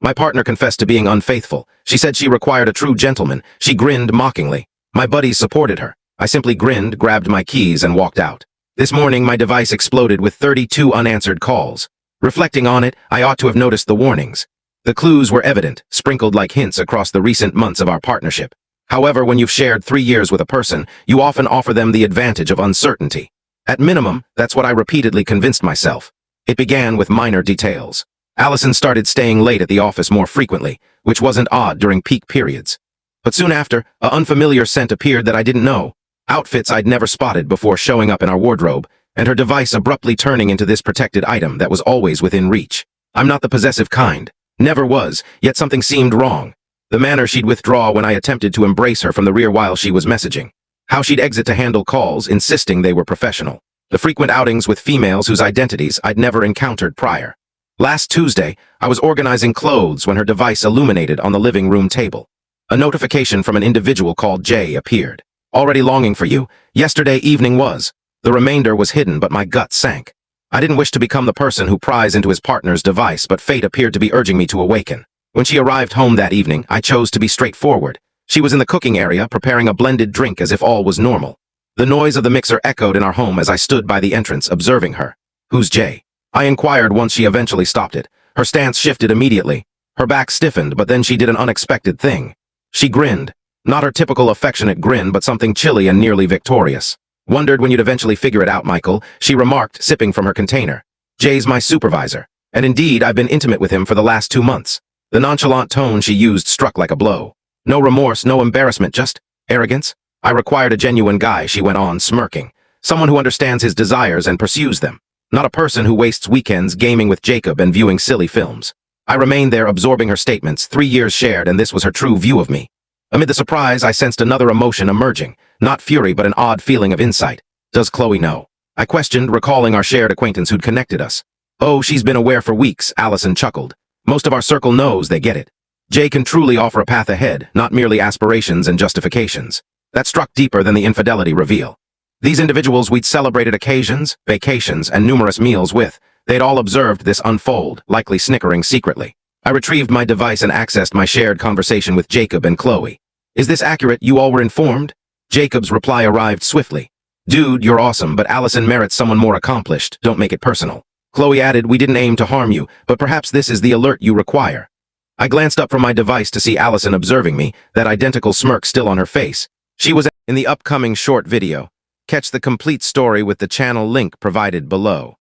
My partner confessed to being unfaithful. She said she required a true gentleman. She grinned mockingly. My buddies supported her. I simply grinned, grabbed my keys, and walked out. This morning, my device exploded with 32 unanswered calls. Reflecting on it, I ought to have noticed the warnings. The clues were evident, sprinkled like hints across the recent months of our partnership. However, when you've shared 3 years with a person, you often offer them the advantage of uncertainty. At minimum, that's what I repeatedly convinced myself. It began with minor details. Allison started staying late at the office more frequently, which wasn't odd during peak periods. But soon after, an unfamiliar scent appeared that I didn't know. Outfits I'd never spotted before showing up in our wardrobe, and her device abruptly turning into this protected item that was always within reach. I'm not the possessive kind. Never was, yet something seemed wrong. The manner she'd withdraw when I attempted to embrace her from the rear while she was messaging. How she'd exit to handle calls, insisting they were professional. The frequent outings with females whose identities I'd never encountered prior. Last Tuesday, I was organizing clothes when her device illuminated on the living room table. A notification from an individual called Jay appeared. Already longing for you. Yesterday evening was. The remainder was hidden, but my gut sank. I didn't wish to become the person who pries into his partner's device, but fate appeared to be urging me to awaken. When she arrived home that evening, I chose to be straightforward. She was in the cooking area, preparing a blended drink as if all was normal. The noise of the mixer echoed in our home as I stood by the entrance, observing her. Who's Jay? I inquired once she eventually stopped it. Her stance shifted immediately. Her back stiffened, but then she did an unexpected thing. She grinned. Not her typical affectionate grin, but something chilly and nearly victorious. Wondered when you'd eventually figure it out, Michael, she remarked, sipping from her container. Jay's my supervisor. And indeed, I've been intimate with him for the last 2 months. The nonchalant tone she used struck like a blow. No remorse, no embarrassment, just arrogance. I required a genuine guy, she went on, smirking. Someone who understands his desires and pursues them. Not a person who wastes weekends gaming with Jacob and viewing silly films. I remained there absorbing her statements, 3 years shared, and this was her true view of me. Amid the surprise, I sensed another emotion emerging. Not fury, but an odd feeling of insight. Does Chloe know? I questioned, recalling our shared acquaintance who'd connected us. Oh, she's been aware for weeks, Allison chuckled. Most of our circle knows, they get it. Jay can truly offer a path ahead, not merely aspirations and justifications. That struck deeper than the infidelity reveal. These individuals we'd celebrated occasions, vacations, and numerous meals with. They'd all observed this unfold, likely snickering secretly. I retrieved my device and accessed my shared conversation with Jacob and Chloe. Is this accurate? You all were informed? Jacob's reply arrived swiftly. Dude, you're awesome, but Allison merits someone more accomplished. Don't make it personal. Chloe added, we didn't aim to harm you, but perhaps this is the alert you require. I glanced up from my device to see Allison observing me, that identical smirk still on her face. She was in the upcoming short video. Catch the complete story with the channel link provided below.